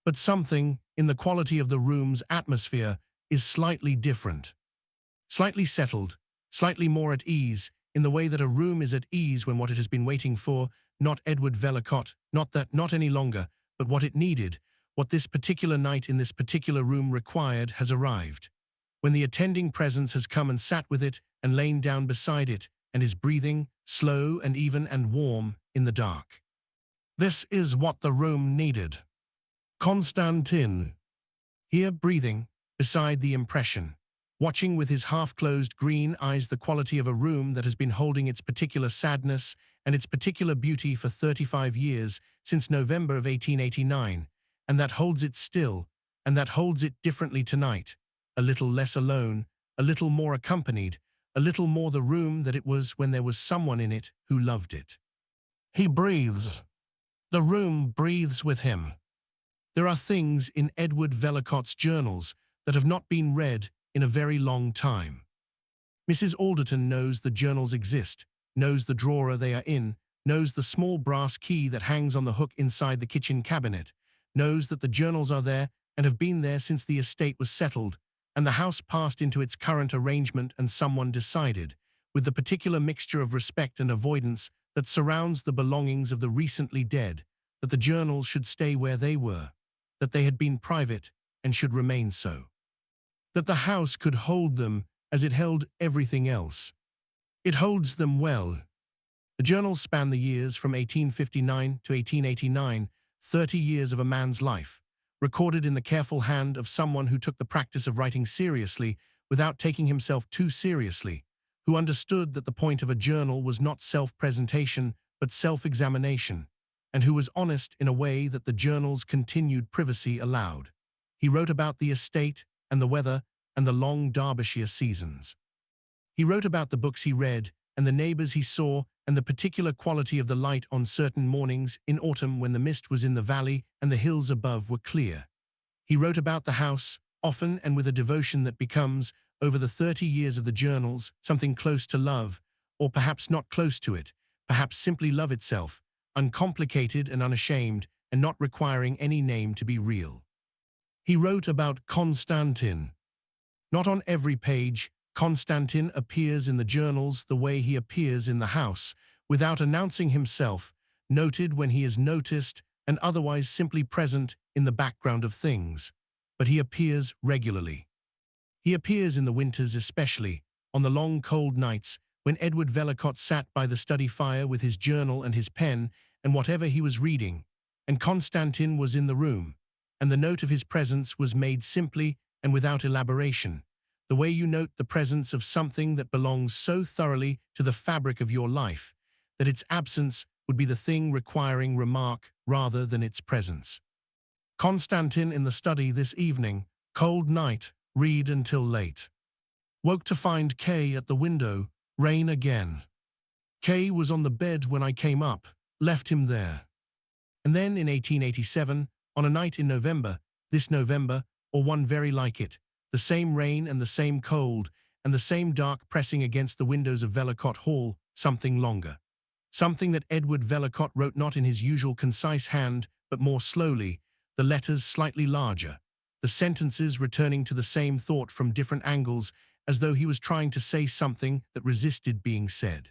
But something in the quality of the room's atmosphere is slightly different. Slightly settled, slightly more at ease, in the way that a room is at ease when what it has been waiting for, not Edward Vellacott, not any longer, but what it needed, what this particular night in this particular room required has arrived. When the attending presence has come and sat with it and lain down beside it and is breathing, slow and even and warm, in the dark. This is what the room needed. Konstantin, here breathing, beside the impression, watching with his half-closed green eyes the quality of a room that has been holding its particular sadness and its particular beauty for 35 years, since November of 1889, and that holds it still, and that holds it differently tonight, a little less alone, a little more accompanied, a little more the room that it was when there was someone in it who loved it. He breathes. The room breathes with him. There are things in Edward Vellacott's journals that have not been read in a very long time. Mrs. Alderton knows the journals exist, knows the drawer they are in, knows the small brass key that hangs on the hook inside the kitchen cabinet, knows that the journals are there and have been there since the estate was settled, and the house passed into its current arrangement, and someone decided, with the particular mixture of respect and avoidance that surrounds the belongings of the recently dead, that the journals should stay where they were, that they had been private and should remain so. That the house could hold them as it held everything else. It holds them well. The journals span the years from 1859 to 1889, 30 years of a man's life, recorded in the careful hand of someone who took the practice of writing seriously without taking himself too seriously, who understood that the point of a journal was not self-presentation but self-examination, and who was honest in a way that the journal's continued privacy allowed. He wrote about the estate and the weather and the long Derbyshire seasons. He wrote about the books he read and the neighbours he saw and the particular quality of the light on certain mornings in autumn when the mist was in the valley and the hills above were clear. He wrote about the house, often and with a devotion that becomes, over the 30 years of the journals, something close to love, or perhaps not close to it, perhaps simply love itself, uncomplicated and unashamed, and not requiring any name to be real. He wrote about Konstantin. Not on every page, Konstantin appears in the journals the way he appears in the house, without announcing himself, noted when he is noticed, and otherwise simply present in the background of things. But he appears regularly. He appears in the winters especially, on the long cold nights, when Edward Vellacott sat by the study fire with his journal and his pen and whatever he was reading, and Konstantin was in the room, and the note of his presence was made simply and without elaboration, the way you note the presence of something that belongs so thoroughly to the fabric of your life that its absence would be the thing requiring remark rather than its presence. Konstantin in the study this evening, cold night, read until late. Woke to find Kay at the window, rain again. Kay was on the bed when I came up, left him there. And then in 1887, on a night in November, this November, or one very like it, the same rain and the same cold, and the same dark pressing against the windows of Vellacott Hall, something longer. Something that Edward Vellacott wrote not in his usual concise hand, but more slowly, the letters slightly larger, the sentences returning to the same thought from different angles, as though he was trying to say something that resisted being said.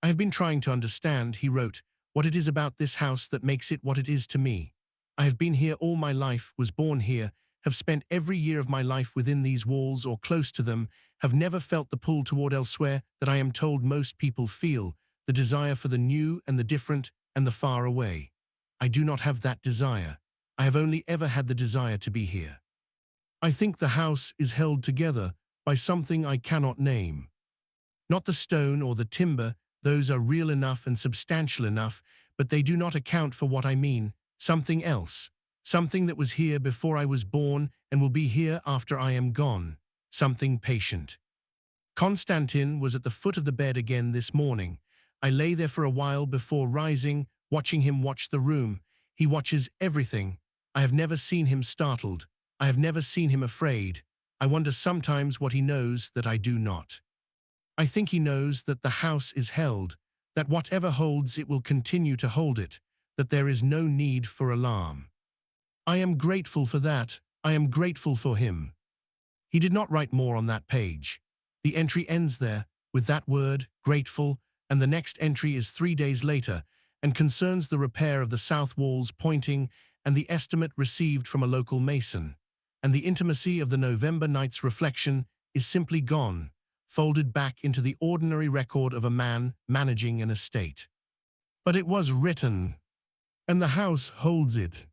I have been trying to understand, he wrote, what it is about this house that makes it what it is to me. I have been here all my life, was born here, have spent every year of my life within these walls or close to them, have never felt the pull toward elsewhere that I am told most people feel, the desire for the new and the different and the far away. I do not have that desire. I have only ever had the desire to be here. I think the house is held together by something I cannot name. Not the stone or the timber, those are real enough and substantial enough, but they do not account for what I mean, something else, something that was here before I was born and will be here after I am gone, something patient. Konstantin was at the foot of the bed again this morning. I lay there for a while before rising, watching him watch the room. He watches everything. I have never seen him startled. I have never seen him afraid. I wonder sometimes what he knows that I do not. I think he knows that the house is held, that whatever holds it will continue to hold it, that there is no need for alarm. I am grateful for that. I am grateful for him. He did not write more on that page. The entry ends there, with that word, grateful, and the next entry is 3 days later, and concerns the repair of the south walls pointing and the estimate received from a local mason. And the intimacy of the November night's reflection is simply gone, folded back into the ordinary record of a man managing an estate. But it was written, and the house holds it.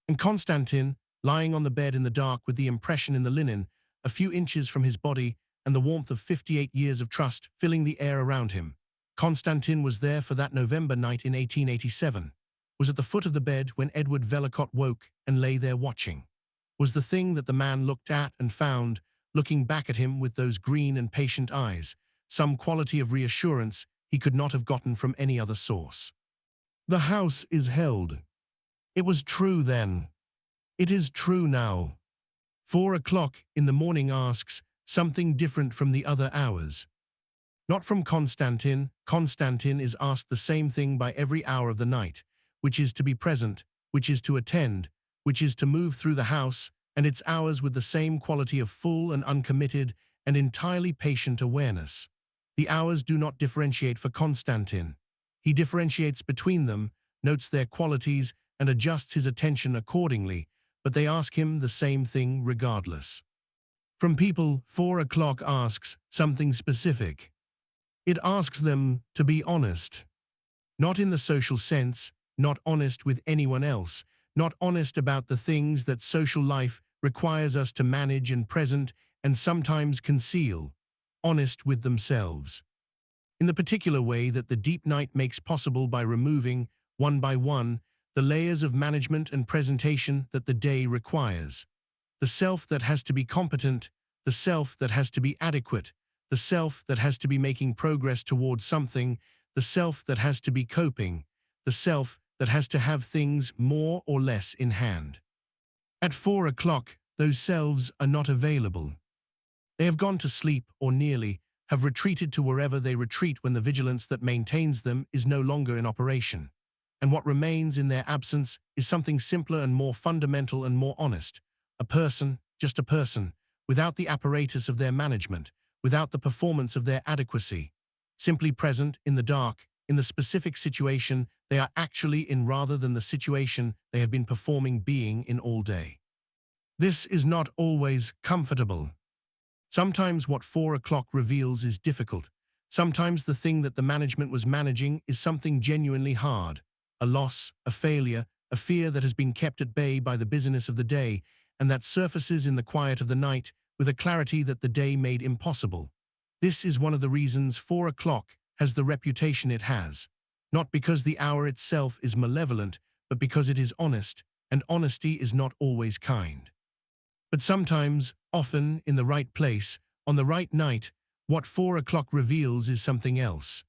And Konstantin, lying on the bed in the dark with the impression in the linen, a few inches from his body, and the warmth of 58 years of trust filling the air around him. Konstantin was there for that November night in 1887, was at the foot of the bed when Edward Vellacott woke and lay there watching, was the thing that the man looked at and found, looking back at him with those green and patient eyes, some quality of reassurance he could not have gotten from any other source. The house is held. It was true then. It is true now. 4 o'clock in the morning asks something different from the other hours. Not from Konstantin. Konstantin is asked the same thing by every hour of the night, which is to be present, which is to attend, which is to move through the house, and its hours with the same quality of full and uncommitted and entirely patient awareness. The hours do not differentiate for Konstantin. He differentiates between them, notes their qualities, and adjusts his attention accordingly, but they ask him the same thing regardless. From people, 4 o'clock asks something specific. It asks them to be honest. Not in the social sense, not honest with anyone else, not honest about the things that social life requires us to manage and present and sometimes conceal, honest with themselves. In the particular way that the deep night makes possible by removing, one by one, the layers of management and presentation that the day requires. The self that has to be competent, the self that has to be adequate, the self that has to be making progress towards something, the self that has to be coping, the self that has to have things more or less in hand. At 4 o'clock, those selves are not available. They have gone to sleep, or nearly, have retreated to wherever they retreat when the vigilance that maintains them is no longer in operation. And what remains in their absence is something simpler and more fundamental and more honest. A person, just a person, without the apparatus of their management, without the performance of their adequacy. Simply present, in the dark, in the specific situation they are actually in rather than the situation they have been performing being in all day. This is not always comfortable. Sometimes what 4 o'clock reveals is difficult. Sometimes the thing that the management was managing is something genuinely hard. A loss, a failure, a fear that has been kept at bay by the busyness of the day, and that surfaces in the quiet of the night with a clarity that the day made impossible. This is one of the reasons 4 o'clock has the reputation it has, not because the hour itself is malevolent, but because it is honest, and honesty is not always kind. But sometimes, often, in the right place, on the right night, what 4 o'clock reveals is something else.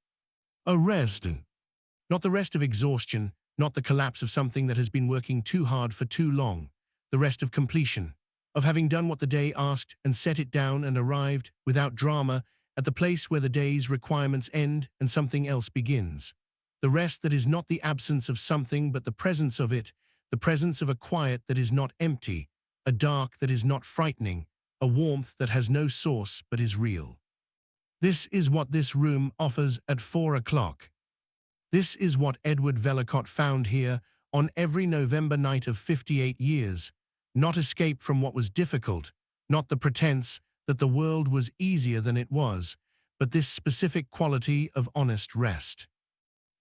A rest. Not the rest of exhaustion, not the collapse of something that has been working too hard for too long. The rest of completion, of having done what the day asked and set it down and arrived, without drama, at the place where the day's requirements end and something else begins. The rest that is not the absence of something but the presence of it, the presence of a quiet that is not empty, a dark that is not frightening, a warmth that has no source but is real. This is what this room offers at 4 o'clock. This is what Edward Vellacott found here on every November night of 58 years. Not escape from what was difficult, not the pretense that the world was easier than it was, but this specific quality of honest rest.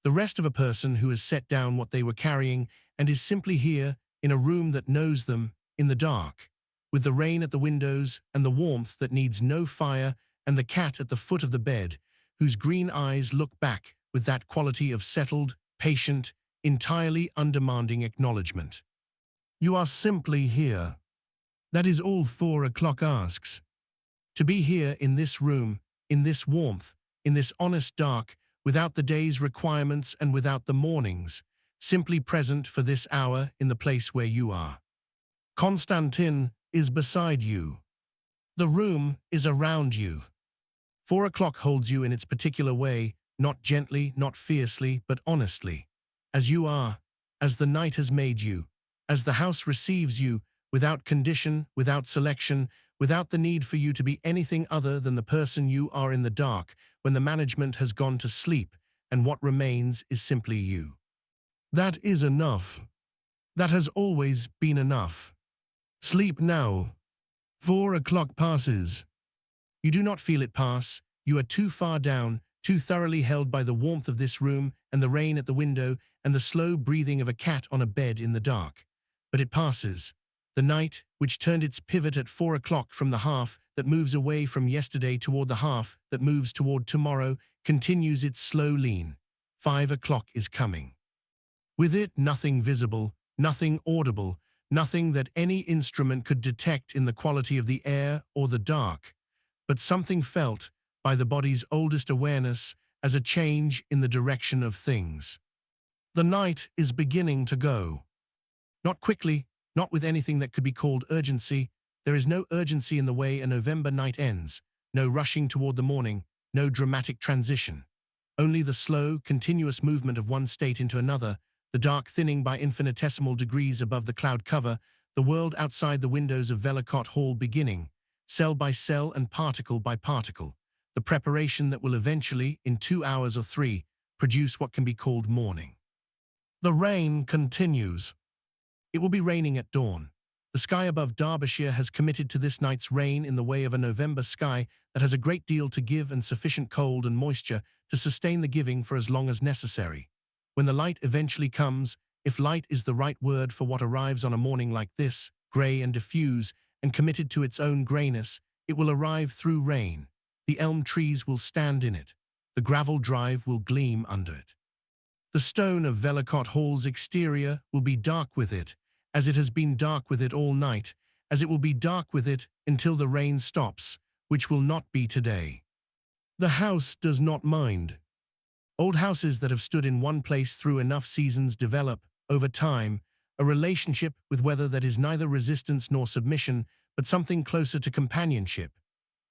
The rest of a person who has set down what they were carrying and is simply here in a room that knows them, in the dark, with the rain at the windows and the warmth that needs no fire and the cat at the foot of the bed, whose green eyes look back with that quality of settled, patient, entirely undemanding acknowledgement. You are simply here. That is all 4 o'clock asks. To be here in this room, in this warmth, in this honest dark, without the day's requirements and without the mornings, simply present for this hour in the place where you are. Konstantin is beside you. The room is around you. 4 o'clock holds you in its particular way, not gently, not fiercely, but honestly. As you are, as the night has made you, as the house receives you, without condition, without selection, without the need for you to be anything other than the person you are in the dark, when the management has gone to sleep, and what remains is simply you. That is enough. That has always been enough. Sleep now. 4 o'clock passes. You do not feel it pass. You are too far down, too thoroughly held by the warmth of this room and the rain at the window and the slow breathing of a cat on a bed in the dark. But it passes. The night, which turned its pivot at 4 o'clock from the half that moves away from yesterday toward the half that moves toward tomorrow, continues its slow lean. 5 o'clock is coming. With it, nothing visible, nothing audible, nothing that any instrument could detect in the quality of the air or the dark, but something felt by the body's oldest awareness as a change in the direction of things. The night is beginning to go. Not quickly, not with anything that could be called urgency. There is no urgency in the way a November night ends, no rushing toward the morning, no dramatic transition. Only the slow, continuous movement of one state into another, the dark thinning by infinitesimal degrees above the cloud cover, the world outside the windows of Vellacott Hall beginning, cell by cell and particle by particle, the preparation that will eventually, in 2 hours or 3, produce what can be called morning. The rain continues. It will be raining at dawn. The sky above Derbyshire has committed to this night's rain in the way of a November sky that has a great deal to give and sufficient cold and moisture to sustain the giving for as long as necessary. When the light eventually comes, if light is the right word for what arrives on a morning like this, grey and diffuse, and committed to its own greyness, it will arrive through rain. The elm trees will stand in it. The gravel drive will gleam under it. The stone of Vellacott Hall's exterior will be dark with it, as it has been dark with it all night, as it will be dark with it until the rain stops, which will not be today. The house does not mind. Old houses that have stood in one place through enough seasons develop, over time, a relationship with weather that is neither resistance nor submission, but something closer to companionship.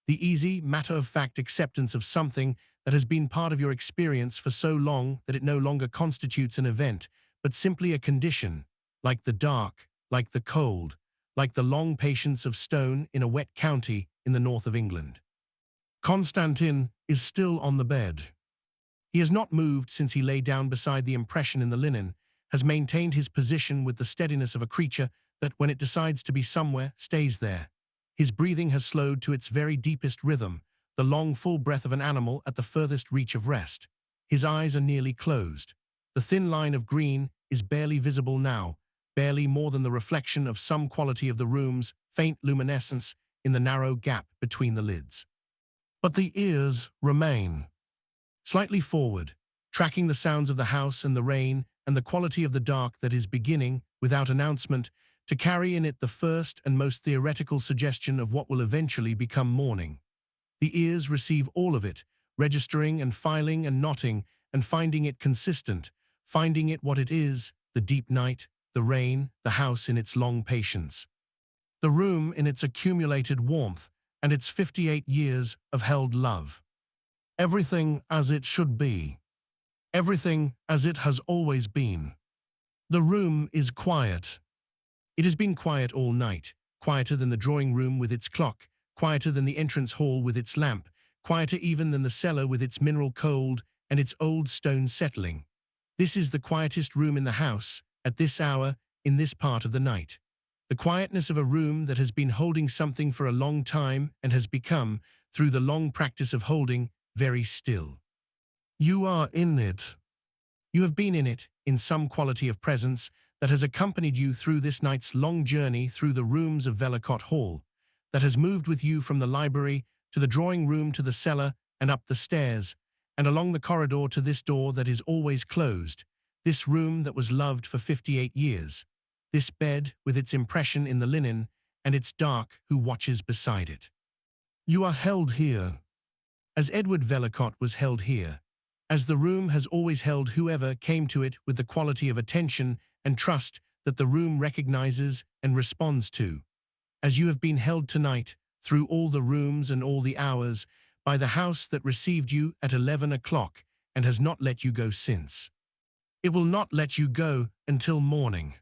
The easy, matter-of-fact acceptance of something that has been part of your experience for so long that it no longer constitutes an event, but simply a condition, like the dark, like the cold, like the long patience of stone in a wet county in the north of England. Konstantin is still on the bed. He has not moved since he lay down beside the impression in the linen, has maintained his position with the steadiness of a creature that, when it decides to be somewhere, stays there. His breathing has slowed to its very deepest rhythm, the long, full breath of an animal at the furthest reach of rest. His eyes are nearly closed. The thin line of green is barely visible now, barely more than the reflection of some quality of the room's faint luminescence in the narrow gap between the lids. But the ears remain. Slightly forward, tracking the sounds of the house and the rain and the quality of the dark that is beginning, without announcement, to carry in it the first and most theoretical suggestion of what will eventually become morning. The ears receive all of it, registering and filing and knotting, and finding it consistent, finding it what it is, the deep night, the rain, the house in its long patience. The room in its accumulated warmth and its 58 years of held love. Everything as it should be. Everything as it has always been. The room is quiet. It has been quiet all night, quieter than the drawing room with its clock, quieter than the entrance hall with its lamp, quieter even than the cellar with its mineral cold and its old stone settling. This is the quietest room in the house, at this hour, in this part of the night. The quietness of a room that has been holding something for a long time and has become, through the long practice of holding, very still. You are in it. You have been in it, in some quality of presence that has accompanied you through this night's long journey through the rooms of Vellacott Hall, that has moved with you from the library to the drawing room to the cellar and up the stairs, and along the corridor to this door that is always closed, this room that was loved for 58 years, this bed with its impression in the linen and its dark who watches beside it. You are held here, as Edward Vellacott was held here, as the room has always held whoever came to it with the quality of attention and trust that the room recognizes and responds to, as you have been held tonight, through all the rooms and all the hours, by the house that received you at 11 o'clock and has not let you go since. It will not let you go until morning.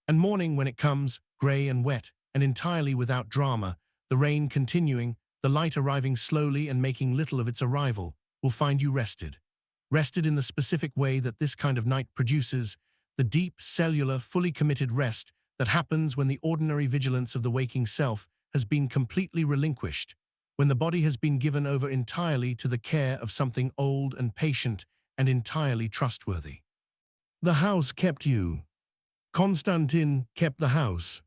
And morning, when it comes, grey and wet, and entirely without drama, the rain continuing, the light arriving slowly and making little of its arrival, will find you rested. Rested in the specific way that this kind of night produces, the deep, cellular, fully committed rest that happens when the ordinary vigilance of the waking self has been completely relinquished, when the body has been given over entirely to the care of something old and patient and entirely trustworthy. The house kept you. Konstantin kept the house.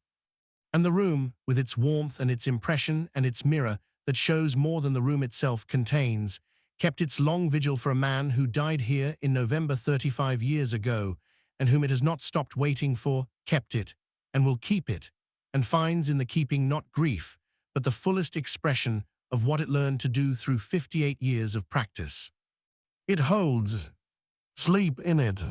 And the room, with its warmth and its impression and its mirror that shows more than the room itself contains, kept its long vigil for a man who died here in November 35 years ago, and whom it has not stopped waiting for, kept it, and will keep it, and finds in the keeping not grief, but the fullest expression of what it learned to do through 58 years of practice. It holds. Sleep in it.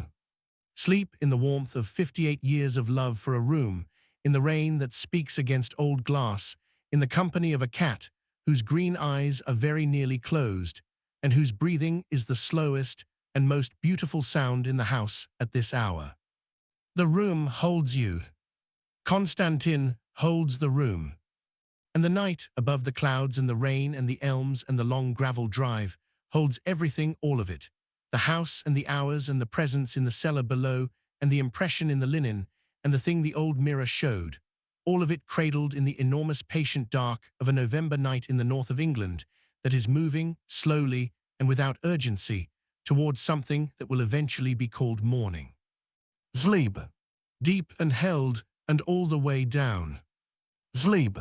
Sleep in the warmth of 58 years of love for a room, in the rain that speaks against old glass, in the company of a cat whose green eyes are very nearly closed, and whose breathing is the slowest and most beautiful sound in the house at this hour. The room holds you. Konstantin holds the room. And the night, above the clouds and the rain and the elms and the long gravel drive, holds everything, all of it. The house and the hours and the presence in the cellar below and the impression in the linen and the thing the old mirror showed, all of it cradled in the enormous patient dark of a November night in the north of England that is moving, slowly and without urgency, towards something that will eventually be called morning. Sleep. Deep and held and all the way down. Sleep.